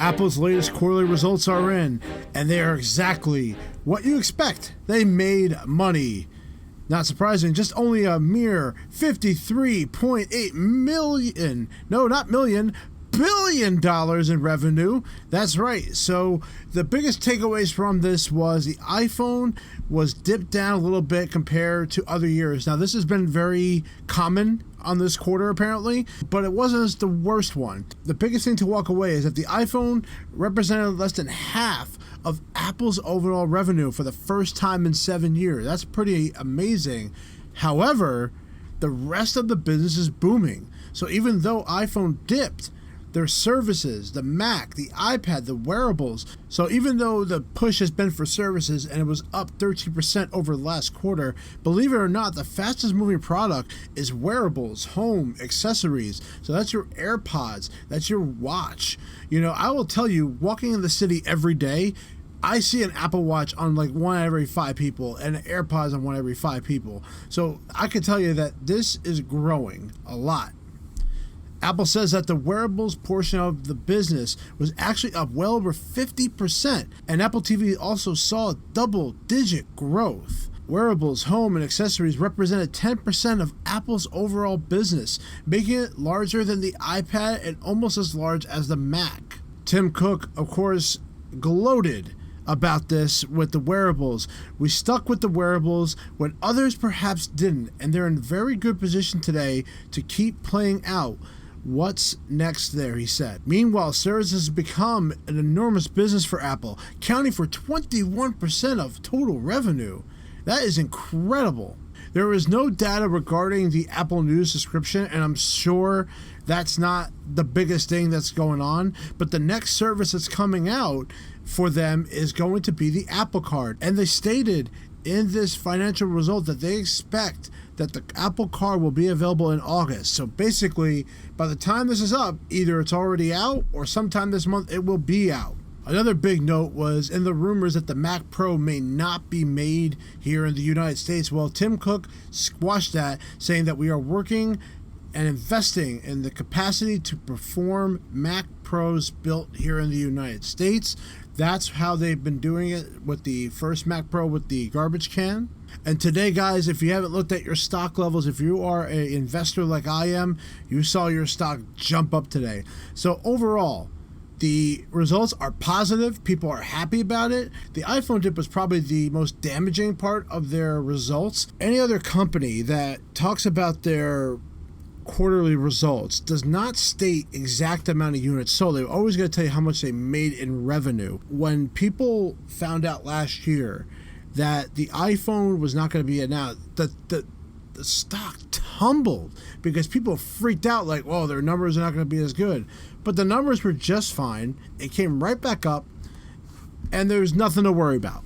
Apple's latest quarterly results are in, and they are exactly what you expect. They made money. Not surprising, just only a mere 53.8 million, no, not million, $1 billion in revenue. That's right. So the biggest takeaways from this was the iPhone was dipped down a little bit compared to other years. Now, this has been very common on this quarter apparently, but it wasn't the worst one. The biggest thing to walk away is that the iPhone represented less than half of Apple's overall revenue for the first time in 7 years. That's pretty amazing. However, the rest of the business is booming. So even though iPhone dipped, their services, the Mac, the iPad, the wearables. So even though the push has been for services and it was up 13% over last quarter, believe it or not, the fastest moving product is wearables, home, accessories. So that's your AirPods, that's your watch. You know, I will tell you, walking in the city every day, I see an Apple Watch on like 1 every 5 people and AirPods on 1 every 5 people. So I can tell you that this is growing a lot. Apple says that the wearables portion of the business was actually up well over 50%, and Apple TV also saw double-digit growth. Wearables, home, and accessories represented 10% of Apple's overall business, making it larger than the iPad and almost as large as the Mac. Tim Cook, of course, gloated about this with the wearables. We stuck with the wearables when others perhaps didn't, and they're in very good position today to keep playing out what's next there, he said. Meanwhile, services have become an enormous business for Apple, accounting for 21% of total revenue. That is incredible. There is no data regarding the Apple News subscription, and I'm sure that's not the biggest thing that's going on, but the next service that's coming out for them is going to be the Apple Card. And they stated in this financial result that they expect that the Apple Card will be available in August. So basically, by the time this is up, either it's already out or sometime this month it will be out. Another big note was in the rumors that the Mac Pro may not be made here in the United States. Well, Tim Cook squashed that, saying that we are working and investing in the capacity to perform Mac Pros built here in the United States. That's how they've been doing it with the first Mac Pro with the garbage can. And today, guys, if you haven't looked at your stock levels, if you are an investor like I am, you saw your stock jump up today. So overall, the results are positive. People are happy about it. The iPhone dip was probably the most damaging part of their results. Any other company that talks about their quarterly results does not state exact amount of units sold. They're always going to tell you how much they made in revenue. When people found out last year that the iPhone was not going to be announced, the stock tumbled because people freaked out like, oh, their numbers are not going to be as good. But the numbers were just fine. It came right back up, and there's nothing to worry about.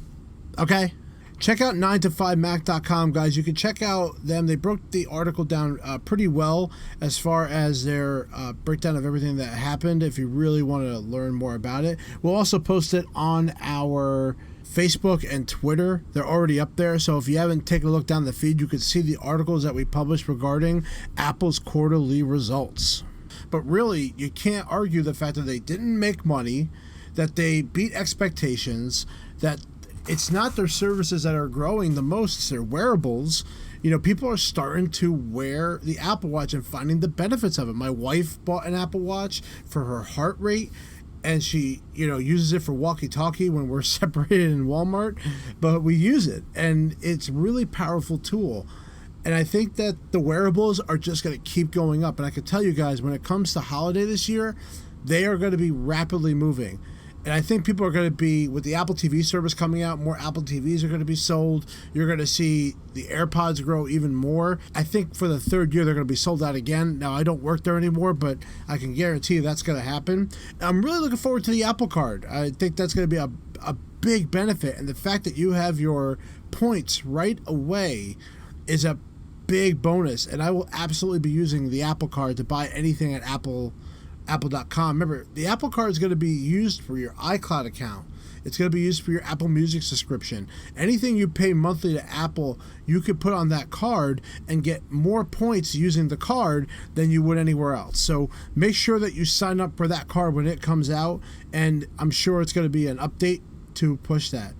Okay? Check out 9to5mac.com, guys. You can check out them. They broke the article down pretty well as far as their breakdown of everything that happened, if you really want to learn more about it. We'll also post it on our Facebook and Twitter. They're already up there, so if you haven't taken a look down the feed, you can see the articles that we published regarding Apple's quarterly results. But really, you can't argue the fact that they didn't make money, that they beat expectations, that it's not their services that are growing the most, it's their wearables. You know, people are starting to wear the Apple Watch and finding the benefits of it. My wife bought an Apple Watch for her heart rate, and she, you know, uses it for walkie-talkie when we're separated in Walmart, but we use it, and it's a really powerful tool. And I think that the wearables are just going to keep going up. And I can tell you guys, when it comes to holiday this year, they are going to be rapidly moving. And I think people are going to be, with the Apple TV service coming out, more Apple TVs are going to be sold. You're going to see the AirPods grow even more. I think for the third year, they're going to be sold out again. Now, I don't work there anymore, but I can guarantee you that's going to happen. I'm really looking forward to the Apple Card. I think that's going to be a big benefit. And the fact that you have your points right away is a big bonus. And I will absolutely be using the Apple Card to buy anything at apple.com. Remember, the Apple Card is going to be used for your iCloud account. It's going to be used for your Apple Music subscription. Anything you pay monthly to Apple, you could put on that card and get more points using the card than you would anywhere else. So make sure that you sign up for that card when it comes out, and I'm sure it's going to be an update to push that.